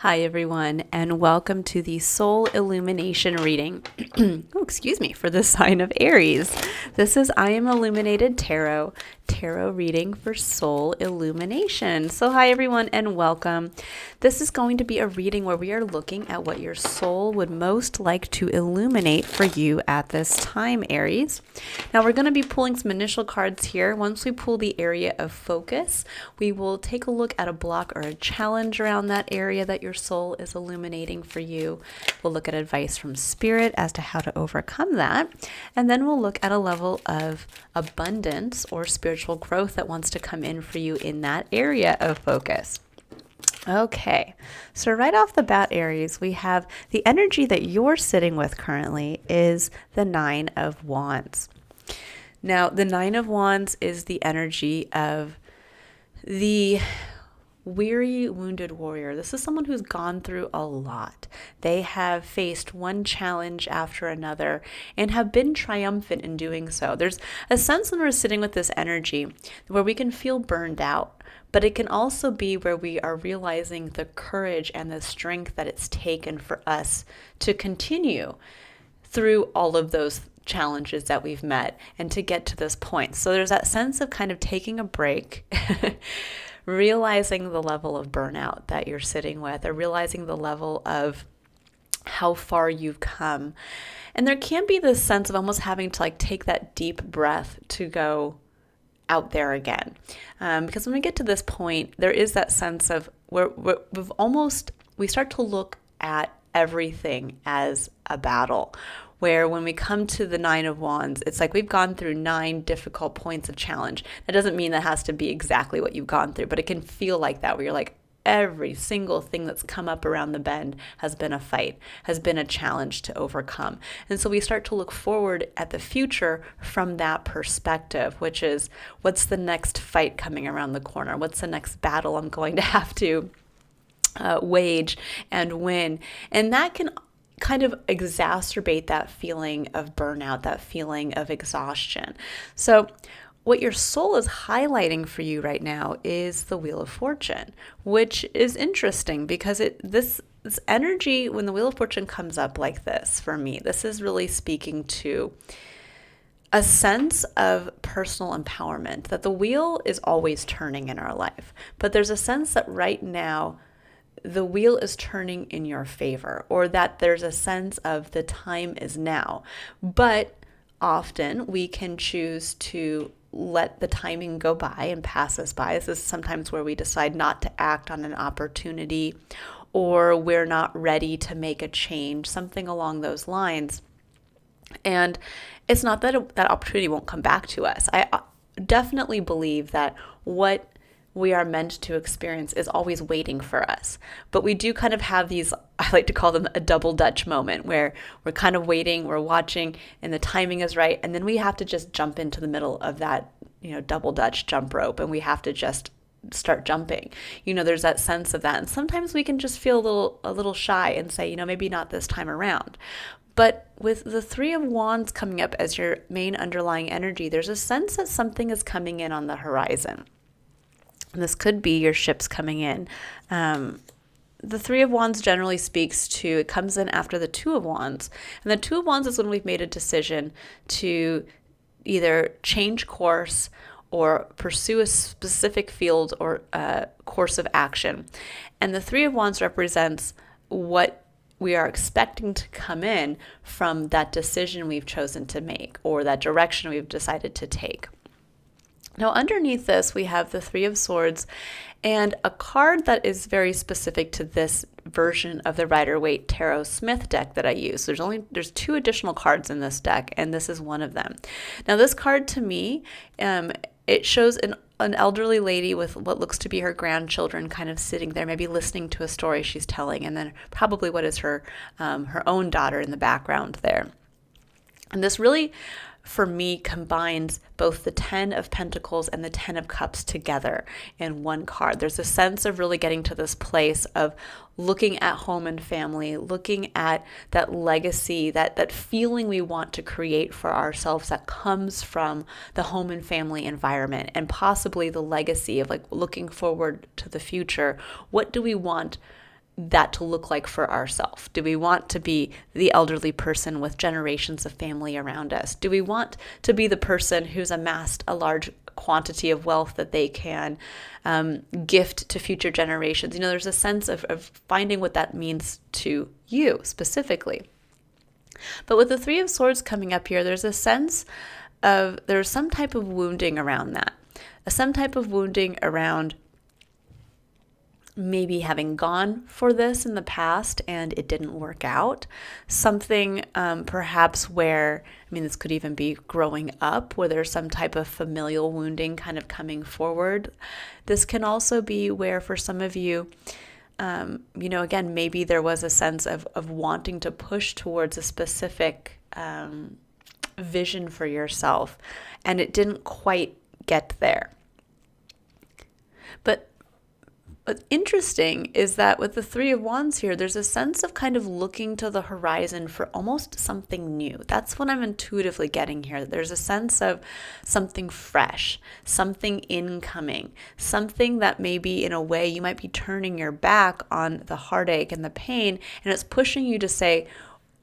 Hi, everyone, and welcome to the Soul Illumination reading. For the sign of Aries. This is I Am Illuminated Tarot reading for Soul Illumination. So, hi, everyone, and welcome. This is going to be a reading where we are looking at what your soul would most like to illuminate for you at this time, Aries. Now, we're going to be pulling some initial cards here. Once we pull the area of focus, we will take a look at a block or a challenge around that area that your soul is illuminating for you. We'll look at advice from spirit as to how to overcome that. And then we'll look at a level of abundance or spiritual growth that wants to come in for you in that area of focus. Okay, so right off the bat, Aries, we have the energy that you're sitting with currently is the Nine of Wands. Now, the Nine of Wands is the energy of the weary, wounded warrior. This is someone who's gone through a lot. They have faced one challenge after another and have been triumphant in doing so. There's a sense when we're sitting with this energy where we can feel burned out, but it can also be where we are realizing the courage and the strength that it's taken for us to continue through all of those challenges that we've met and to get to this point. So there's that sense of kind of taking a break, realizing the level of burnout that you're sitting with, or realizing the level of how far you've come. And there can be this sense of almost having to take that deep breath to go out there again. Because when we get to this point, there is that sense of where we start to look at everything as a battle. Where when we come to the Nine of Wands, it's like we've gone through 9 difficult points of challenge. That doesn't mean that has to be exactly what you've gone through, but it can feel like that, where you're like, every single thing that's come up around the bend has been a fight, has been a challenge to overcome. And so we start to look forward at the future from that perspective, which is, what's the next fight coming around the corner? What's the next battle I'm going to have to wage and win? And that can kind of exacerbate that feeling of burnout, that feeling of exhaustion. So what your soul is highlighting for you right now is the Wheel of Fortune, which is interesting because this energy, when the Wheel of Fortune comes up like this, for me, this is really speaking to a sense of personal empowerment, that the wheel is always turning in our life, but there's a sense that right now the wheel is turning in your favor, or that there's a sense of the time is now. But often we can choose to let the timing go by and pass us by. This is sometimes where we decide not to act on an opportunity, or we're not ready to make a change, something along those lines. And it's not that that opportunity won't come back to us. I definitely believe that what we are meant to experience is always waiting for us. But we do kind of have these, I like to call them a double Dutch moment, where we're kind of waiting, we're watching, and the timing is right. And then we have to just jump into the middle of that, double Dutch jump rope, and we have to just start jumping. There's that sense of that. And sometimes we can just feel a little shy and say, maybe not this time around. But with the Three of Wands coming up as your main underlying energy, there's a sense that something is coming in on the horizon. And this could be your ships coming in. The Three of Wands generally speaks to, it comes in after the Two of Wands. And the Two of Wands is when we've made a decision to either change course or pursue a specific field or course of action. And the Three of Wands represents what we are expecting to come in from that decision we've chosen to make, or that direction we've decided to take. Now, underneath this, we have the Three of Swords and a card that is very specific to this version of the Rider-Waite Tarot Smith deck that I use. There's 2 additional cards in this deck, and this is one of them. Now, this card to me, it shows an elderly lady with what looks to be her grandchildren kind of sitting there, maybe listening to a story she's telling, and then probably what is her own daughter in the background there. And this really, for me, combines both the 10 of Pentacles and the 10 of Cups together in one card. There's a sense of really getting to this place of looking at home and family, looking at that legacy, that feeling we want to create for ourselves that comes from the home and family environment, and possibly the legacy of looking forward to the future. What do we want that to look like for ourselves? Do we want to be the elderly person with generations of family around us? Do we want to be the person who's amassed a large quantity of wealth that they can gift to future generations? There's a sense of finding what that means to you specifically. But with the Three of Swords coming up here, there's a sense of there's some type of wounding around that. Some type of wounding around maybe having gone for this in the past and it didn't work out. Something perhaps where, this could even be growing up, where there's some type of familial wounding kind of coming forward. This can also be where for some of you, again, maybe there was a sense of wanting to push towards a specific vision for yourself and it didn't quite get there. But what's interesting is that with the Three of Wands here, there's a sense of kind of looking to the horizon for almost something new. That's what I'm intuitively getting here. There's a sense of something fresh, something incoming, something that maybe in a way you might be turning your back on the heartache and the pain, and it's pushing you to say,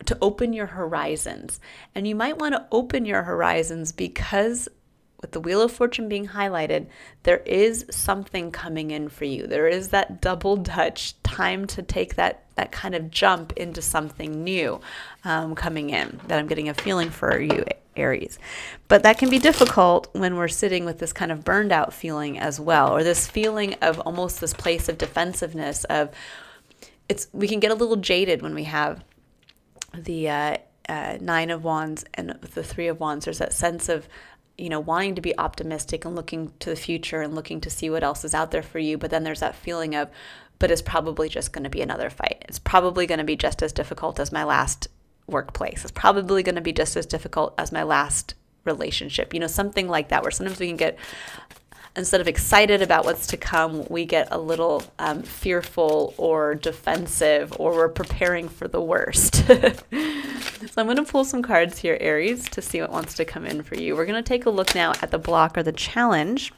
to open your horizons. And you might want to open your horizons because with the Wheel of Fortune being highlighted, there is something coming in for you. There is that double Dutch time to take that kind of jump into something new coming in that I'm getting a feeling for you, Aries. But that can be difficult when we're sitting with this kind of burned out feeling as well, or this feeling of almost this place of defensiveness of we can get a little jaded when we have the Nine of Wands and the Three of Wands. There's that sense of wanting to be optimistic and looking to the future and looking to see what else is out there for you. But then there's that feeling of, but it's probably just going to be another fight. It's probably going to be just as difficult as my last workplace. It's probably going to be just as difficult as my last relationship. Something like that, where sometimes we can get, instead of excited about what's to come, we get a little fearful or defensive, or we're preparing for the worst. So I'm going to pull some cards here, Aries, to see what wants to come in for you. We're going to take a look now at the block or the challenge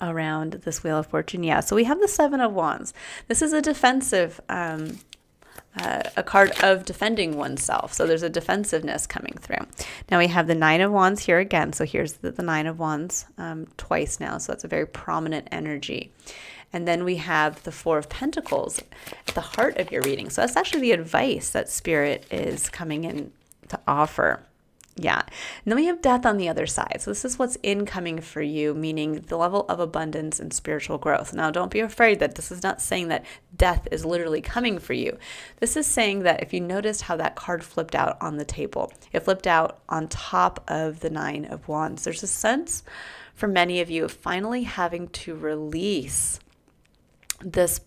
around this Wheel of Fortune. Yeah, so we have the Seven of Wands. This is a defensive, a card of defending oneself. So there's a defensiveness coming through. Now we have the Nine of Wands here again. So here's the Nine of Wands twice now. So that's a very prominent energy. And then we have the Four of Pentacles at the heart of your reading. So that's actually the advice that Spirit is coming in to offer. Yeah. And then we have Death on the other side. So this is what's incoming for you, meaning the level of abundance and spiritual growth. Now, don't be afraid that this is not saying that death is literally coming for you. This is saying that if you noticed how that card flipped out on the table, it flipped out on top of the Nine of Wands. There's a sense for many of you of finally having to release this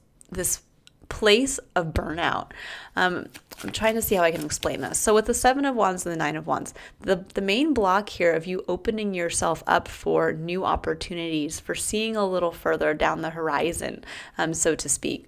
place of burnout. I'm trying to see how I can explain this. So with the Seven of Wands and the Nine of Wands, the main block here of you opening yourself up for new opportunities, for seeing a little further down the horizon, so to speak,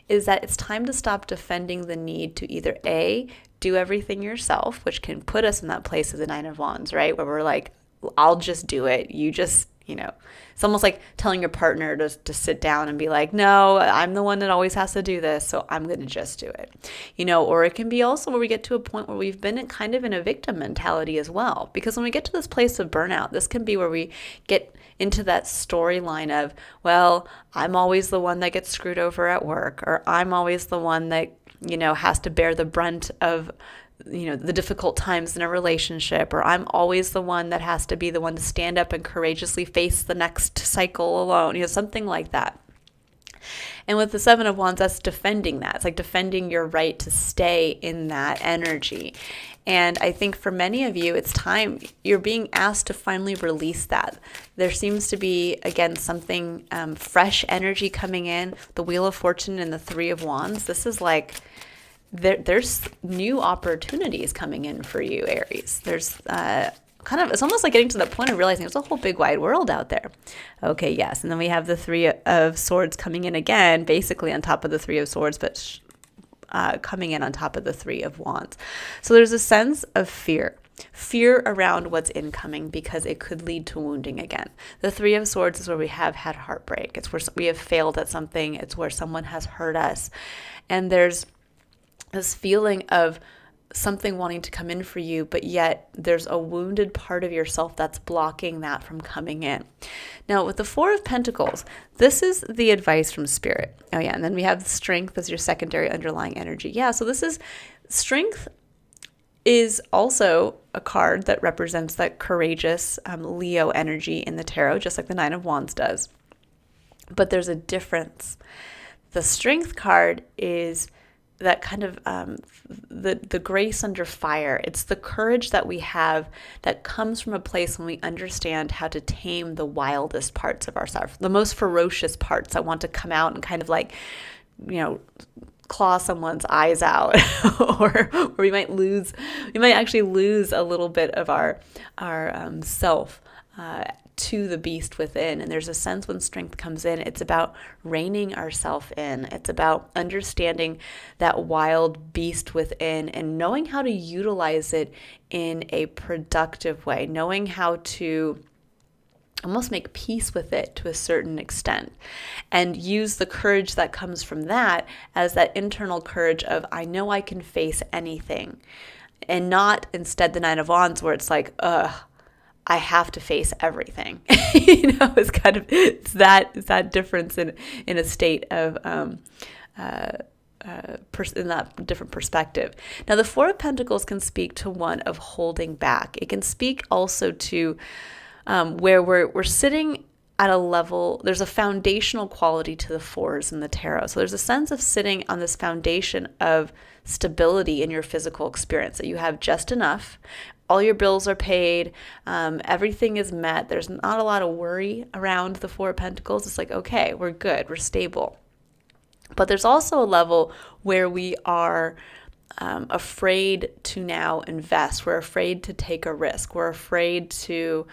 is that it's time to stop defending the need to either A, do everything yourself, which can put us in that place of the Nine of Wands, right? Where we're like, I'll just do it. You just, it's almost like telling your partner to sit down and be like, no, I'm the one that always has to do this, so I'm going to just do it. Or it can be also where we get to a point where we've been kind of in a victim mentality as well. Because when we get to this place of burnout, this can be where we get into that storyline of, well, I'm always the one that gets screwed over at work, or I'm always the one that, has to bear the brunt of the difficult times in a relationship, or I'm always the one that has to be the one to stand up and courageously face the next cycle alone, something like that. And with the Seven of Wands, that's defending that. It's like defending your right to stay in that energy. And I think for many of you, it's time, you're being asked to finally release that. There seems to be, again, something fresh energy coming in. The Wheel of Fortune and the Three of Wands. This is like, there's new opportunities coming in for you, Aries. There's it's almost like getting to the point of realizing there's a whole big wide world out there. Okay, yes. And then we have the Three of Swords coming in again, basically on top of the Three of Swords, but coming in on top of the Three of Wands. So there's a sense of fear. fear around what's incoming because it could lead to wounding again. The Three of Swords is where we have had heartbreak. It's where we have failed at something. It's where someone has hurt us. And there's this feeling of something wanting to come in for you, but yet there's a wounded part of yourself that's blocking that from coming in. Now, with the Four of Pentacles, this is the advice from Spirit. Oh yeah, and then we have strength as your secondary underlying energy. Yeah, so this is strength is also a card that represents that courageous Leo energy in the tarot, just like the Nine of Wands does. But there's a difference. The strength card is that kind of the grace under fire. It's the courage that we have that comes from a place when we understand how to tame the wildest parts of ourselves, the most ferocious parts that want to come out and kind of like, claw someone's eyes out, or we might actually lose a little bit of our self to the beast within. And there's a sense when strength comes in, it's about reining ourselves in. It's about understanding that wild beast within and knowing how to utilize it in a productive way, knowing how to almost make peace with it to a certain extent, and use the courage that comes from that as that internal courage of, I know I can face anything, and not instead the Nine of Wands where it's like, I have to face everything. It's that difference in a state of in that different perspective. Now, the Four of Pentacles can speak to one of holding back. It can speak also to where we're sitting at a level. There's a foundational quality to the fours in the tarot. So there's a sense of sitting on this foundation of stability in your physical experience, that you have just enough. All your bills are paid. Everything is met. There's not a lot of worry around the Four of Pentacles. It's like, okay, we're good. We're stable. But there's also a level where we are afraid to now invest. We're afraid to take a risk. We're afraid to,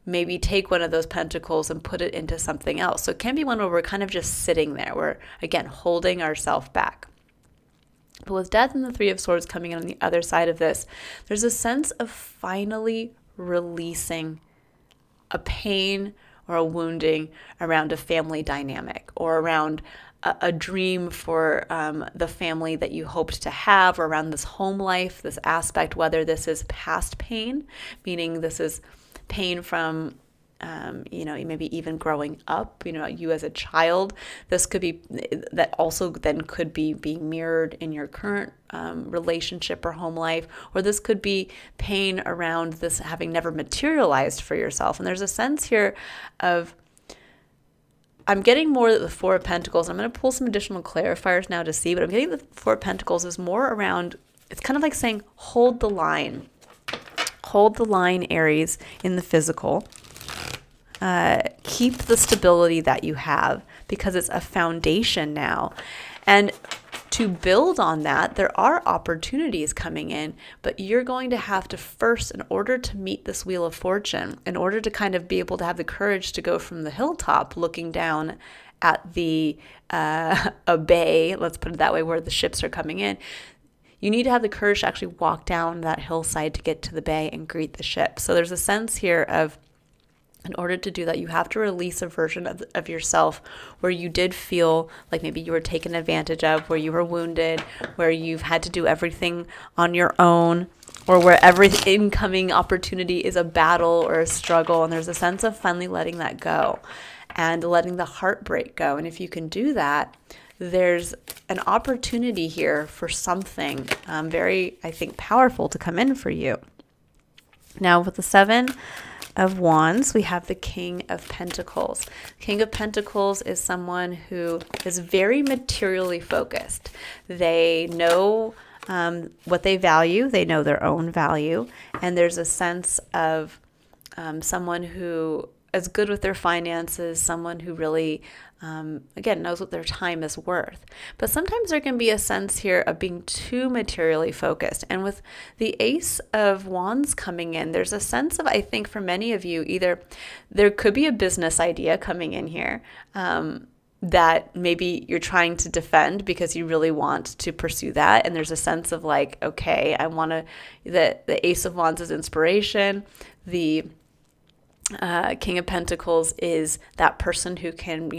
maybe take one of those pentacles and put it into something else. So it can be one where we're kind of just sitting there. We're, again, holding ourselves back. But with Death and the Three of Swords coming in on the other side of this, there's a sense of finally releasing a pain or a wounding around a family dynamic, or around a dream for the family that you hoped to have, or around this home life, this aspect, whether this is past pain, meaning this is pain from maybe even growing up, you as a child. This could be, that also then could be being mirrored in your current relationship or home life, or this could be pain around this having never materialized for yourself. And there's a sense here of, I'm getting more that the Four of Pentacles, I'm going to pull some additional clarifiers now to see, but I'm getting the Four of Pentacles is more around, it's kind of like saying, hold the line. Hold the line, Aries, in the physical. Keep the stability that you have, because it's a foundation now. And to build on that, there are opportunities coming in, but you're going to have to first, in order to meet this Wheel of Fortune, in order to kind of be able to have the courage to go from the hilltop looking down at the a bay, let's put it that way, where the ships are coming in, you need to have the courage to actually walk down that hillside to get to the bay and greet the ship. So there's a sense here of, in order to do that, you have to release a version of yourself where you did feel like maybe you were taken advantage of, where you were wounded, where you've had to do everything on your own, or where every incoming opportunity is a battle or a struggle. And there's a sense of finally letting that go and letting the heartbreak go. And if you can do that, there's an opportunity here for something very, I think, powerful to come in for you. Now, with the Seven of Wands, we have the King of Pentacles. King of Pentacles is someone who is very materially focused. They know what they value. They know their own value. And there's a sense of someone who is good with their finances, someone who really, again, knows what their time is worth. But sometimes there can be a sense here of being too materially focused. And with the Ace of Wands coming in, there's a sense of, I think for many of you, either there could be a business idea coming in here. that maybe you're trying to defend because you really want to pursue that. And there's a sense of like, okay, I want to, the Ace of Wands is inspiration. The King of Pentacles is that person who can,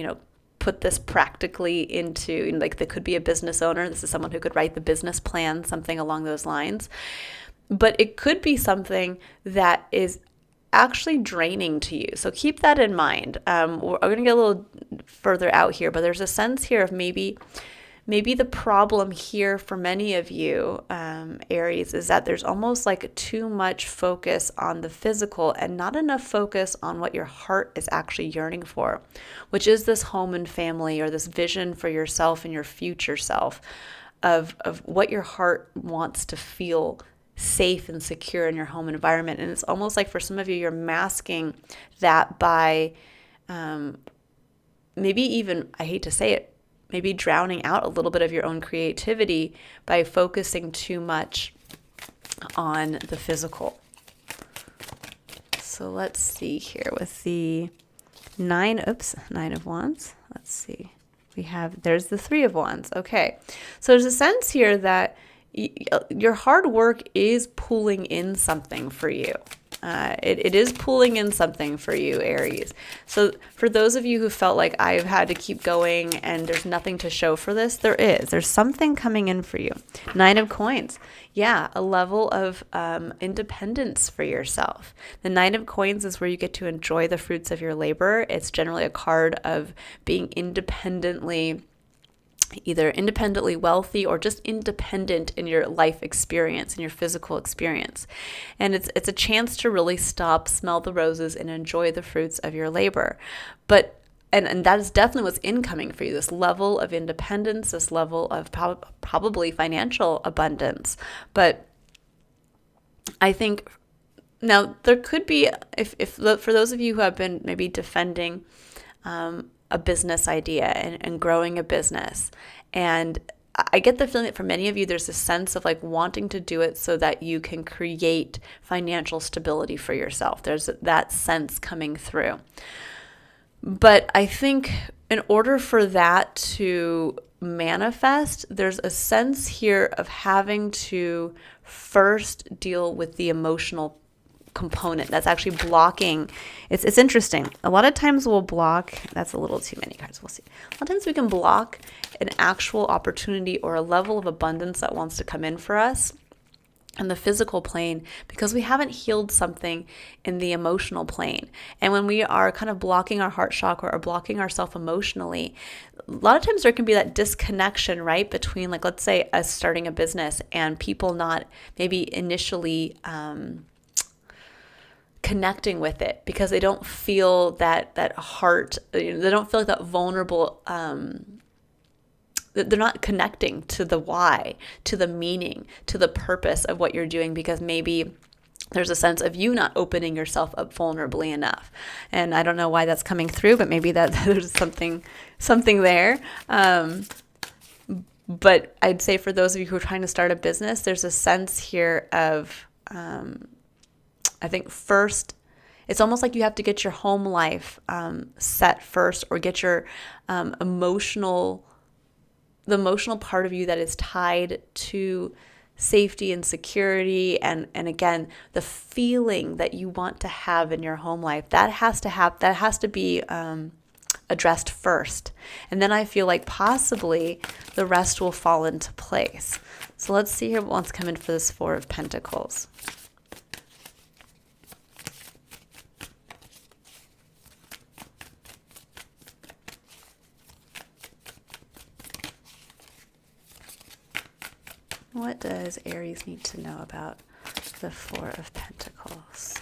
put this practically into, like, they could be a business owner. This is someone who could write the business plan, something along those lines. But it could be something that is actually draining to you. So keep that in mind. We're going to get a little further out here, but there's a sense here of maybe the problem here for many of you, Aries, is that there's almost like too much focus on the physical and not enough focus on what your heart is actually yearning for, which is this home and family, or this vision for yourself and your future self of what your heart wants to feel safe and secure in your home environment. And it's almost like for some of you, you're masking that by maybe even, I hate to say it, maybe drowning out a little bit of your own creativity by focusing too much on the physical. So let's see here with the Nine of Wands. Let's see. There's the Three of Wands. Okay. So there's a sense here that your hard work is pulling in something for you. It is pulling in something for you, Aries. So for those of you who felt like I've had to keep going and there's nothing to show for this, there's something coming in for you. Nine of Coins. Yeah, a level of independence for yourself. The Nine of Coins is where you get to enjoy the fruits of your labor. It's generally a card of being either independently wealthy or just independent in your life experience, in your physical experience. And it's a chance to really stop, smell the roses, and enjoy the fruits of your labor. But and that is definitely what's incoming for you, this level of independence, this level of probably financial abundance. But I think now there could be, for those of you who have been maybe defending a business idea and growing a business. And I get the feeling that for many of you, there's a sense of like wanting to do it so that you can create financial stability for yourself. There's that sense coming through. But I think in order for that to manifest, there's a sense here of having to first deal with the emotional component that's actually blocking. It's interesting. A lot of times we'll block, that's a little too many cards, we'll see. A lot of times we can block an actual opportunity or a level of abundance that wants to come in for us in the physical plane because we haven't healed something in the emotional plane. And when we are kind of blocking our heart chakra or blocking ourselves emotionally, a lot of times there can be that disconnection, right, between, like, let's say us starting a business and people not maybe initially connecting with it because they don't feel that heart, they don't feel like that vulnerable, they're not connecting to the why, to the meaning, to the purpose of what you're doing because maybe there's a sense of you not opening yourself up vulnerably enough. And I don't know why that's coming through, but maybe that there's something there. But I'd say for those of you who are trying to start a business, there's a sense here of, I think first, it's almost like you have to get your home life set first, or get your the emotional part of you that is tied to safety and security, and again, the feeling that you want to have in your home life, that has to be addressed first. And then I feel like possibly the rest will fall into place. So let's see here what wants to come in for this Four of Pentacles. What does Aries need to know about the Four of Pentacles?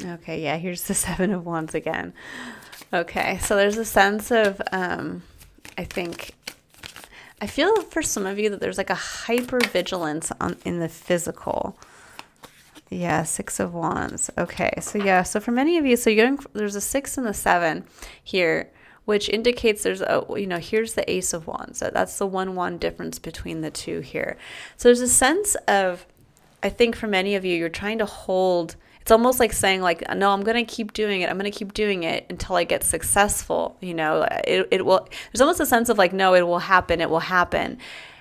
Okay, yeah, here's the Seven of Wands again. Okay, so there's a sense of, I feel for some of you that there's like a hyper-vigilance in the physical. Yeah, Six of Wands. Okay, so yeah, so for many of you, there's a 6 and the 7 here, which indicates there's here's the Ace of Wands. That's the one wand difference between the two here. So there's a sense of, I think for many of you, you're trying to hold, it's almost like saying like, no, I'm going to keep doing it. I'm going to keep doing it until I get successful. It will, there's almost a sense of like, no, it will happen. It will happen.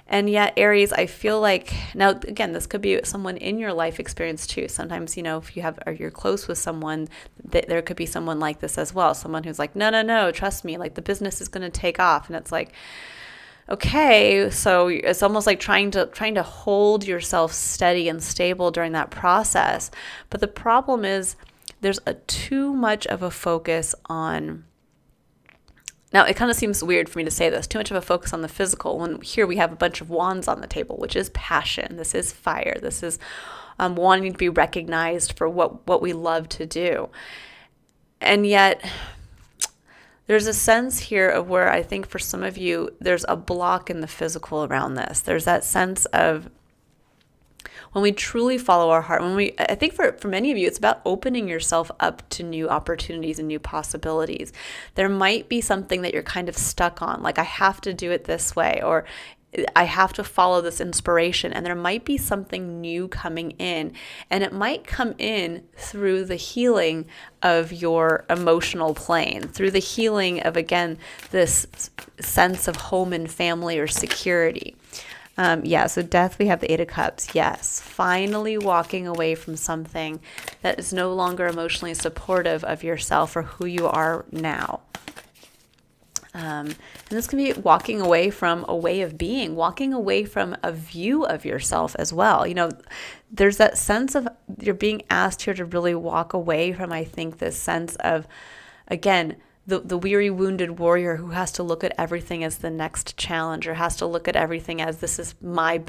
And yet, Aries, I feel like, now, again, this could be someone in your life experience too. Sometimes, if you're close with someone, there could be someone like this as well. Someone who's like, no, trust me, like the business is going to take off. And it's like, okay, so it's almost like trying to hold yourself steady and stable during that process. But the problem is there's too much of a focus on, now, it kind of seems weird for me to say this, too much of a focus on the physical, when here we have a bunch of wands on the table, which is passion. This is fire. This is wanting to be recognized for what we love to do. And yet, there's a sense here of where I think for some of you, there's a block in the physical around this. There's that sense of, when we truly follow our heart, I think for many of you, it's about opening yourself up to new opportunities and new possibilities. There might be something that you're kind of stuck on, like I have to do it this way, or I have to follow this inspiration, and there might be something new coming in, and it might come in through the healing of your emotional plane, through the healing of, again, this sense of home and family or security. So death, we have the Eight of Cups. Yes, finally walking away from something that is no longer emotionally supportive of yourself or who you are now. And this can be walking away from a way of being, walking away from a view of yourself as well. There's that sense of you're being asked here to really walk away from, I think, this sense of, again, the weary, wounded warrior who has to look at everything as the next challenge, or has to look at everything as, this is my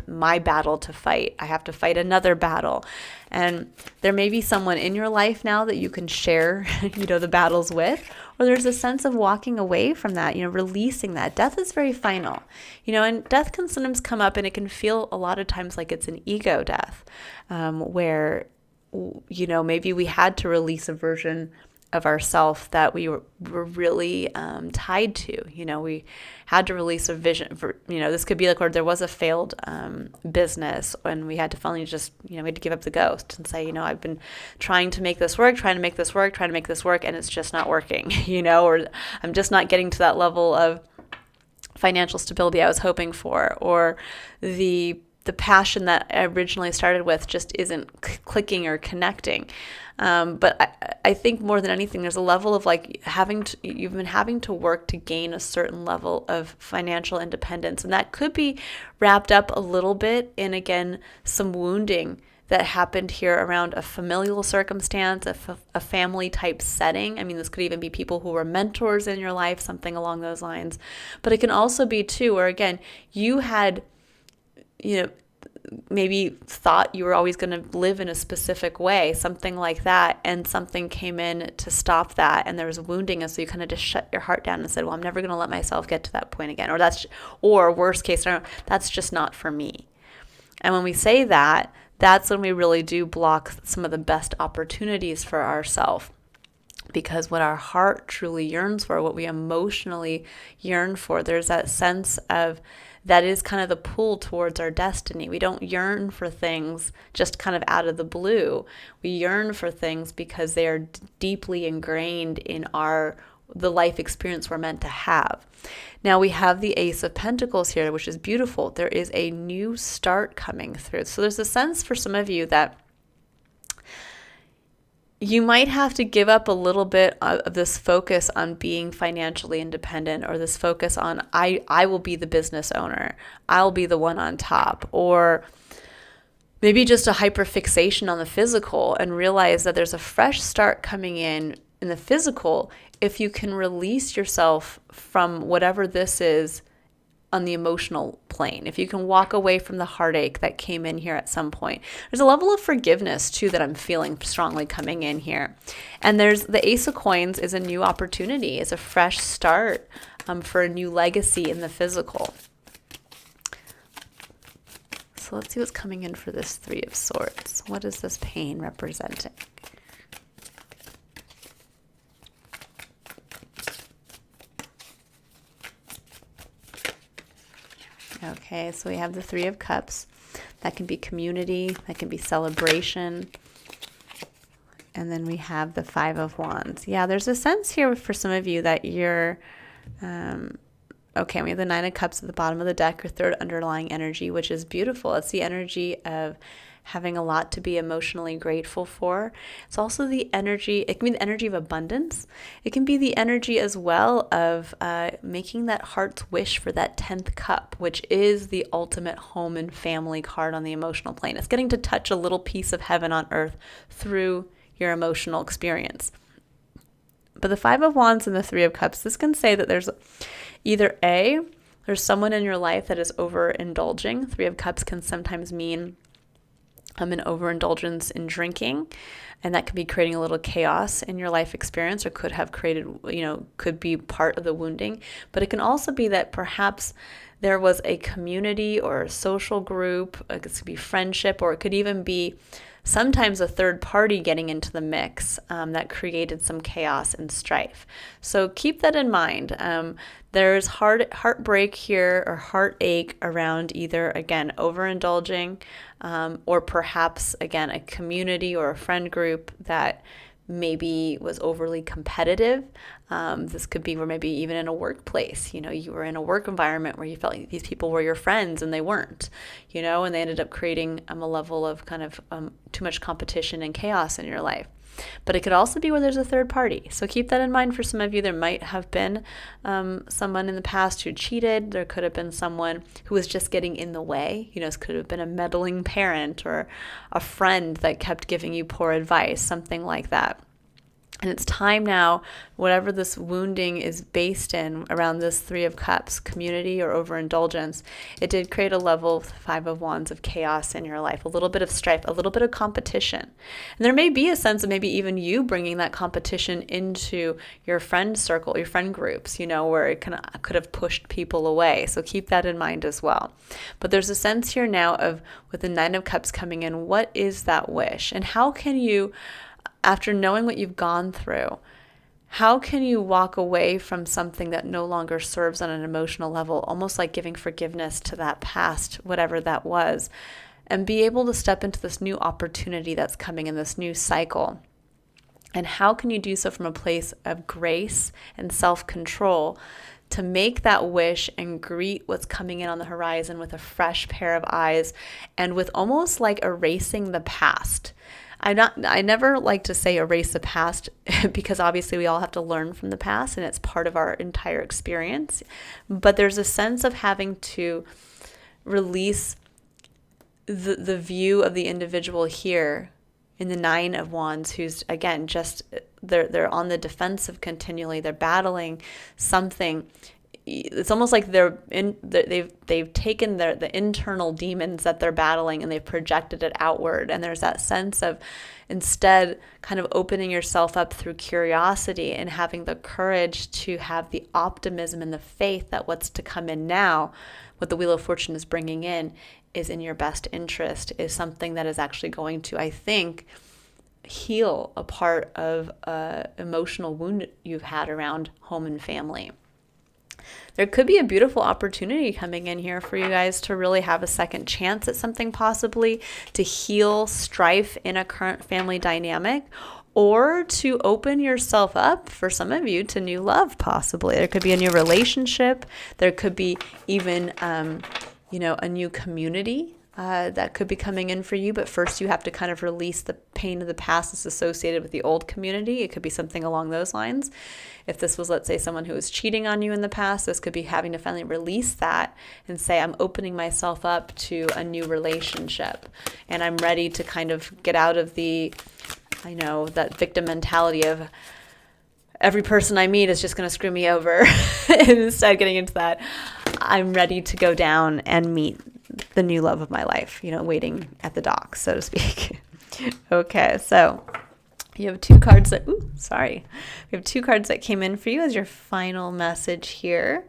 battle to fight. I have to fight another battle. And there may be someone in your life now that you can share, the battles with, or there's a sense of walking away from that, releasing that. Death is very final, and death can sometimes come up, and it can feel a lot of times like it's an ego death, where, maybe we had to release a version of ourself that we were really tied to. We had to release a vision for, this could be like where there was a failed business, and we had to finally just, we had to give up the ghost and say, I've been trying to make this work, and it's just not working, or I'm just not getting to that level of financial stability I was hoping for, or the passion that I originally started with just isn't clicking or connecting. But I think more than anything, there's a level of like you've been having to work to gain a certain level of financial independence. And that could be wrapped up a little bit in, again, some wounding that happened here around a familial circumstance, a family type setting. I mean, this could even be people who were mentors in your life, something along those lines. But it can also be too, where again, you had, maybe thought you were always going to live in a specific way, something like that, and something came in to stop that, and there was wounding, and so you kind of just shut your heart down and said, well, I'm never going to let myself get to that point again, or worst case scenario, that's just not for me. And when we say that, that's when we really do block some of the best opportunities for ourselves. Because what our heart truly yearns for, what we emotionally yearn for, there's that sense of, that is kind of the pull towards our destiny. We don't yearn for things just kind of out of the blue. We yearn for things because they are deeply ingrained in the life experience we're meant to have. Now we have the Ace of Pentacles here, which is beautiful. There is a new start coming through. So there's a sense for some of you that you might have to give up a little bit of this focus on being financially independent, or this focus on, I will be the business owner, I'll be the one on top, or maybe just a hyperfixation on the physical, and realize that there's a fresh start coming in the physical if you can release yourself from whatever this is on the emotional plane. If you can walk away from the heartache that came in here at some point. There's a level of forgiveness too that I'm feeling strongly coming in here. And there's the Ace of Coins is a new opportunity, is a fresh start for a new legacy in the physical. So let's see what's coming in for this Three of Swords. What is this pain representing? Okay, so we have the Three of Cups. That can be community, that can be celebration. And then we have the Five of Wands. Yeah, there's a sense here for some of you that you're, okay, we have the Nine of Cups at the bottom of the deck, your third underlying energy, which is beautiful. It's the energy of having a lot to be emotionally grateful for. It's also the energy, it can be the energy of abundance. It can be the energy as well of making that heart's wish for that 10th cup, which is the ultimate home and family card on the emotional plane. It's getting to touch a little piece of heaven on earth through your emotional experience. But the Five of Wands and the Three of Cups, this can say that there's either there's someone in your life that is overindulging. Three of Cups can sometimes mean an overindulgence in drinking, and that could be creating a little chaos in your life experience, or could have created, could be part of the wounding. But it can also be that perhaps there was a community or a social group, it could be friendship, or it could even be sometimes a third party getting into the mix that created some chaos and strife. So keep that in mind. There's heartbreak here or heartache around either, again, overindulging or perhaps, again, a community or a friend group that maybe was overly competitive. This could be where maybe even in a workplace, you were in a work environment where you felt like these people were your friends and they weren't, and they ended up creating a level of kind of too much competition and chaos in your life. But it could also be where there's a third party. So keep that in mind for some of you. There might have been someone in the past who cheated. There could have been someone who was just getting in the way. It could have been a meddling parent or a friend that kept giving you poor advice, something like that. And it's time now, whatever this wounding is based in around this Three of Cups, community or overindulgence, it did create a level of Five of Wands of chaos in your life, a little bit of strife, a little bit of competition. And there may be a sense of maybe even you bringing that competition into your friend circle, your friend groups, where it could have pushed people away. So keep that in mind as well. But there's a sense here now of, with the Nine of Cups coming in, what is that wish? And how can you, after knowing what you've gone through, how can you walk away from something that no longer serves on an emotional level, almost like giving forgiveness to that past, whatever that was, and be able to step into this new opportunity that's coming in, this new cycle? And how can you do so from a place of grace and self-control to make that wish and greet what's coming in on the horizon with a fresh pair of eyes and with almost like erasing the past? I never like to say erase the past because obviously we all have to learn from the past and it's part of our entire experience. But there's a sense of having to release the view of the individual here in the Nine of Wands, who's, again, just they're on the defensive continually. They're battling something. It's almost like they've taken the internal demons that they're battling and they've projected it outward. And there's that sense of instead kind of opening yourself up through curiosity and having the courage to have the optimism and the faith that what's to come in now, what the Wheel of Fortune is bringing in, is in your best interest, is something that is actually going to, I think, heal a part of emotional wound you've had around home and family. There could be a beautiful opportunity coming in here for you guys to really have a second chance at something, possibly to heal strife in a current family dynamic, or to open yourself up, for some of you, to new love, possibly. There could be a new relationship. There could be even, a new community that could be coming in for you. But first you have to kind of release the pain of the past that's associated with the old community. It could be something along those lines. If this was, let's say, someone who was cheating on you in the past, this could be having to finally release that and say, I'm opening myself up to a new relationship. And I'm ready to kind of get out of that victim mentality of every person I meet is just going to screw me over. And instead getting into that, I'm ready to go down and meet the new love of my life, waiting at the dock, so to speak. Okay, so you have two cards that, we have two cards that came in for you as your final message here,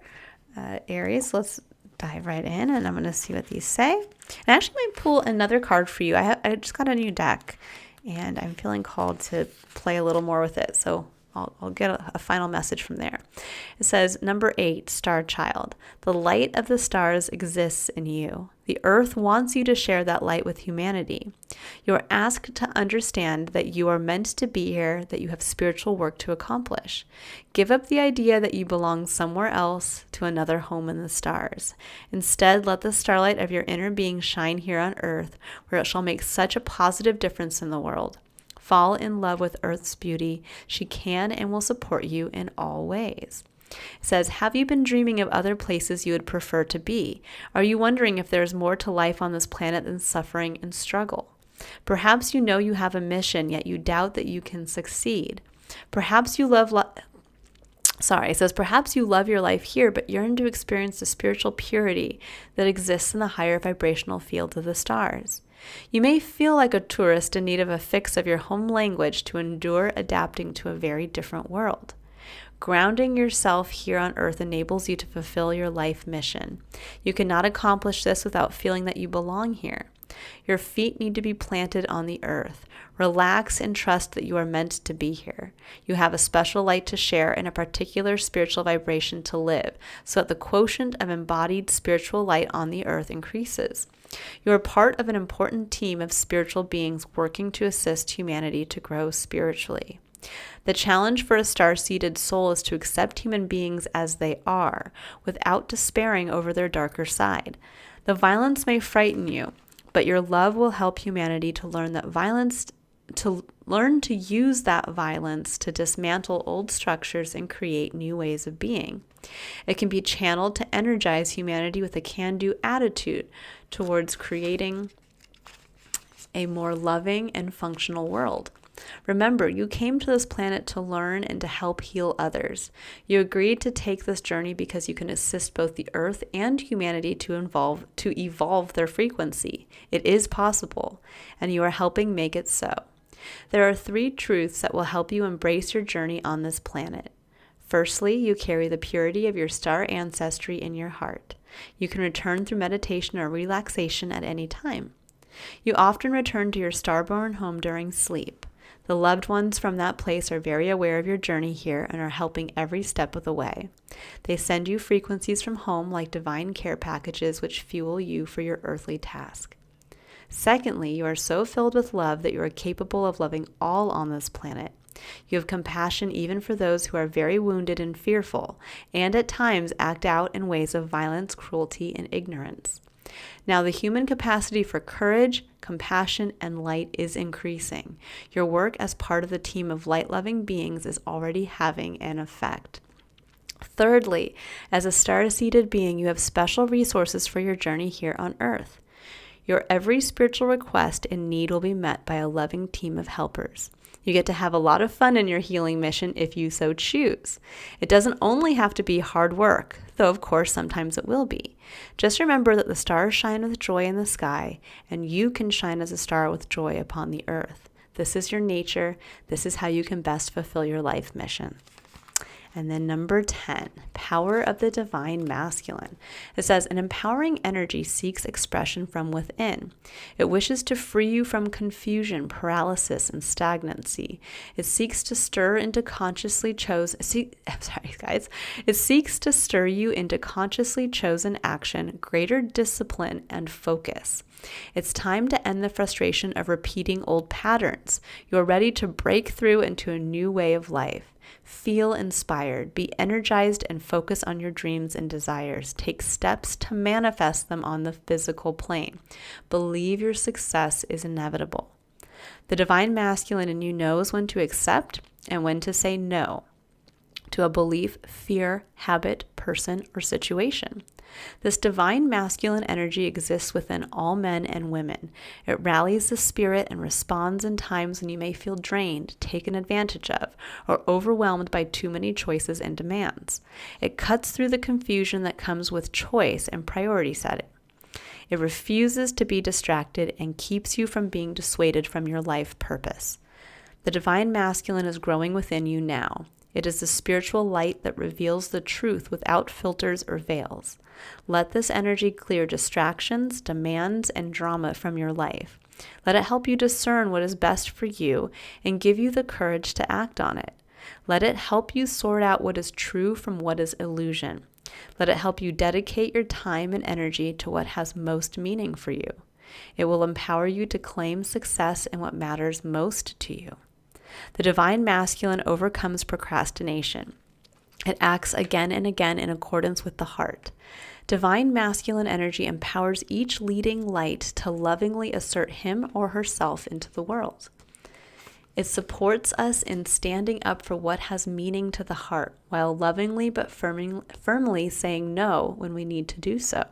Aries. Let's dive right in, and I'm going to see what these say. And I actually might pull another card for you. I just got a new deck, and I'm feeling called to play a little more with it, so I'll get a final message from there. It says, number 8, star child. The light of the stars exists in you. The earth wants you to share that light with humanity. You are asked to understand that you are meant to be here, that you have spiritual work to accomplish. Give up the idea that you belong somewhere else, to another home in the stars. Instead, let the starlight of your inner being shine here on earth, where it shall make such a positive difference in the world. Fall in love with Earth's beauty. She can and will support you in all ways. It says, have you been dreaming of other places you would prefer to be? Are you wondering if there is more to life on this planet than suffering and struggle? Perhaps you know you have a mission, yet you doubt that you can succeed. Perhaps you love your life here, but yearn to experience the spiritual purity that exists in the higher vibrational fields of the stars. You may feel like a tourist in need of a fix of your home language to endure adapting to a very different world. Grounding yourself here on earth enables you to fulfill your life mission. You cannot accomplish this without feeling that you belong here. Your feet need to be planted on the earth. Relax and trust that you are meant to be here. You have a special light to share and a particular spiritual vibration to live, so that the quotient of embodied spiritual light on the earth increases. You are part of an important team of spiritual beings working to assist humanity to grow spiritually. The challenge for a star-seeded soul is to accept human beings as they are, without despairing over their darker side. The violence may frighten you, but your love will help humanity to learn to use that violence to dismantle old structures and create new ways of being. It can be channeled to energize humanity with a can-do attitude towards creating a more loving and functional world. Remember, you came to this planet to learn and to help heal others. You agreed to take this journey because you can assist both the earth and humanity to evolve their frequency. It is possible, and you are helping make it so. There are 3 truths that will help you embrace your journey on this planet. Firstly, you carry the purity of your star ancestry in your heart. You can return through meditation or relaxation at any time. You often return to your star-born home during sleep. The loved ones from that place are very aware of your journey here and are helping every step of the way. They send you frequencies from home like divine care packages which fuel you for your earthly task. Secondly, you are so filled with love that you are capable of loving all on this planet. You have compassion even for those who are very wounded and fearful, and at times act out in ways of violence, cruelty, and ignorance. Now, the human capacity for courage, compassion, and light is increasing. Your work as part of the team of light-loving beings is already having an effect. Thirdly, as a star-seeded being, you have special resources for your journey here on Earth. Your every spiritual request and need will be met by a loving team of helpers. You get to have a lot of fun in your healing mission if you so choose. It doesn't only have to be hard work, though of course sometimes it will be. Just remember that the stars shine with joy in the sky, and you can shine as a star with joy upon the earth. This is your nature. This is how you can best fulfill your life mission. And then number 10, power of the divine masculine. It says, an empowering energy seeks expression from within. It wishes to free you from confusion, paralysis, and stagnancy. It seeks to stir into consciously chosen, It seeks to stir you into consciously chosen action, greater discipline, and focus. It's time to end the frustration of repeating old patterns. You are ready to break through into a new way of life. Feel inspired, be energized, and focus on your dreams and desires. Take steps to manifest them on the physical plane. Believe your success is inevitable. The divine masculine in you knows when to accept and when to say no to a belief, fear, habit, person, or situation. This divine masculine energy exists within all men and women. It rallies the spirit and responds in times when you may feel drained, taken advantage of, or overwhelmed by too many choices and demands. It cuts through the confusion that comes with choice and priority setting. It refuses to be distracted and keeps you from being dissuaded from your life purpose. The divine masculine is growing within you now. It is the spiritual light that reveals the truth without filters or veils. Let this energy clear distractions, demands, and drama from your life. Let it help you discern what is best for you and give you the courage to act on it. Let it help you sort out what is true from what is illusion. Let it help you dedicate your time and energy to what has most meaning for you. It will empower you to claim success in what matters most to you. The divine masculine overcomes procrastination. It acts again and again in accordance with the heart. Divine masculine energy empowers each leading light to lovingly assert him or herself into the world. It supports us in standing up for what has meaning to the heart, while lovingly but firmly saying no when we need to do so.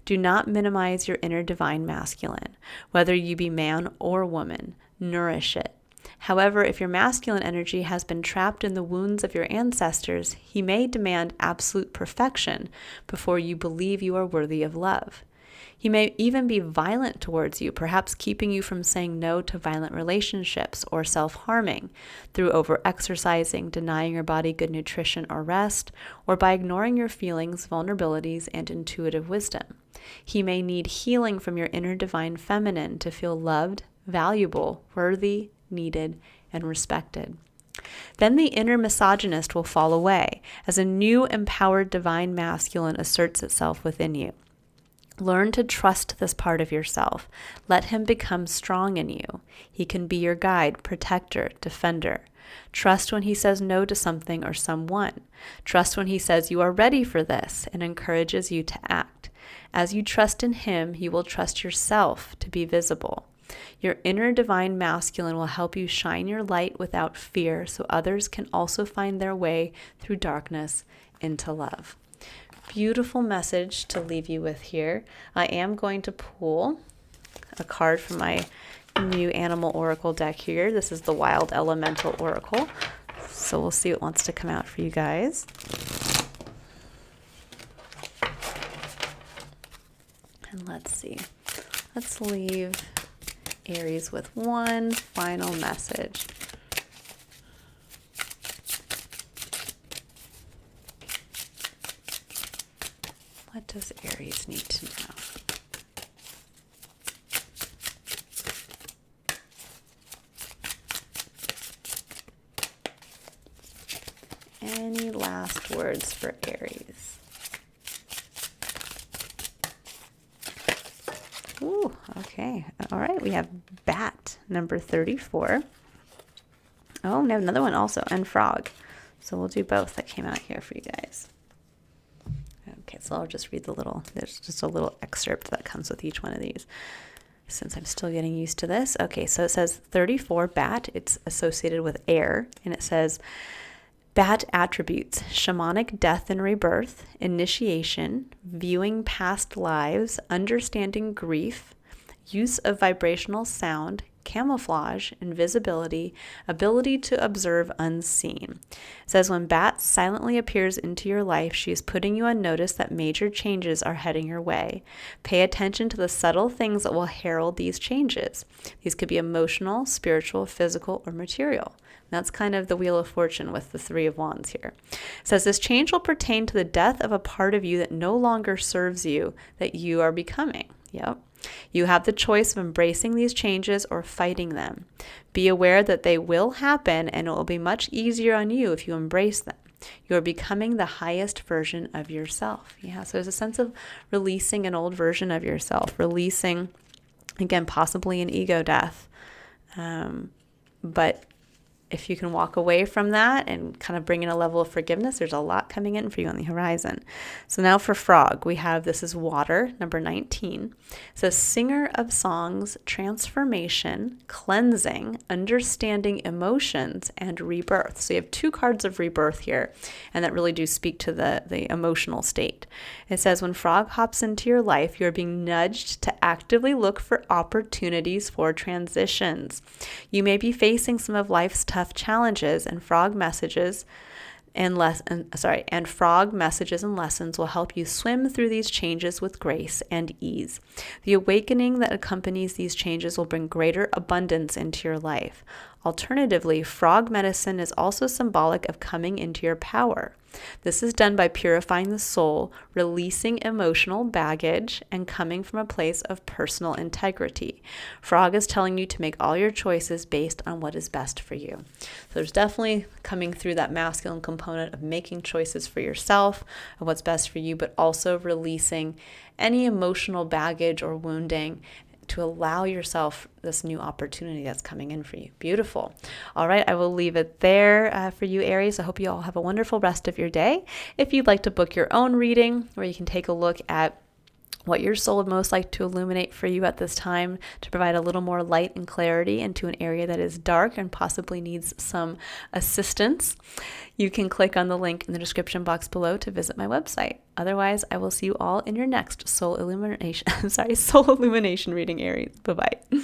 Do not minimize your inner divine masculine, whether you be man or woman. Nourish it. However, if your masculine energy has been trapped in the wounds of your ancestors, he may demand absolute perfection before you believe you are worthy of love. He may even be violent towards you, perhaps keeping you from saying no to violent relationships or self-harming through over-exercising, denying your body good nutrition or rest, or by ignoring your feelings, vulnerabilities, and intuitive wisdom. He may need healing from your inner divine feminine to feel loved, valuable, worthy, needed, and respected. Then the inner misogynist will fall away as a new empowered divine masculine asserts itself within you. Learn to trust this part of yourself. Let him become strong in you. He can be your guide, protector, defender. Trust when he says no to something or someone. Trust when he says you are ready for this and encourages you to act. As you trust in him, you will trust yourself to be visible. Your inner divine masculine will help you shine your light without fear so others can also find their way through darkness into love. Beautiful message to leave you with here. I am going to pull a card from my new animal oracle deck here. This is the Wild Elemental Oracle. So we'll see what wants to come out for you guys. And let's see. Let's leave Aries with one final message. What does Aries need to know? Any last words for Aries? Ooh, okay. All right, we have Bat, number 34. Oh, we have another one also, and Frog. So we'll do both that came out here for you guys. Okay, so I'll just read there's just a little excerpt that comes with each one of these, since I'm still getting used to this. Okay, so it says 34, Bat. It's associated with air, and it says, Bat attributes: shamanic death and rebirth, initiation, viewing past lives, understanding grief, use of vibrational sound, camouflage, invisibility, ability to observe unseen. It says when Bat silently appears into your life, she is putting you on notice that major changes are heading your way. Pay attention to the subtle things that will herald these changes. These could be emotional, spiritual, physical, or material. That's kind of the Wheel of Fortune with the Three of Wands here. It says this change will pertain to the death of a part of you that no longer serves you, that you are becoming. Yep. You have the choice of embracing these changes or fighting them. Be aware that they will happen, and it will be much easier on you if you embrace them. You are becoming the highest version of yourself. Yeah, so there's a sense of releasing an old version of yourself, releasing, again, possibly an ego death. But if you can walk away from that and kind of bring in a level of forgiveness, there's a lot coming in for you on the horizon. So now for Frog, we have, this is Water, number 19. It says singer of songs, transformation, cleansing, understanding emotions, and rebirth. So you have two cards of rebirth here, and that really do speak to the emotional state. It says when Frog hops into your life, you're being nudged to actively look for opportunities for transitions. You may be facing some of life's tough challenges, and frog messages and lessons will help you swim through these changes with grace and ease. The awakening that accompanies these changes will bring greater abundance into your life. Alternatively, frog medicine is also symbolic of coming into your power. This is done by purifying the soul, releasing emotional baggage, and coming from a place of personal integrity. Frog is telling you to make all your choices based on what is best for you. So there's definitely coming through that masculine component of making choices for yourself of what's best for you, but also releasing any emotional baggage or wounding to allow yourself this new opportunity that's coming in for you. Beautiful. All right, I will leave it there for you, Aries. I hope you all have a wonderful rest of your day. If you'd like to book your own reading, where you can take a look at what your soul would most like to illuminate for you at this time to provide a little more light and clarity into an area that is dark and possibly needs some assistance, you can click on the link in the description box below to visit my website. Otherwise, I will see you all in your next Soul Illumination reading, Aries. Bye-bye.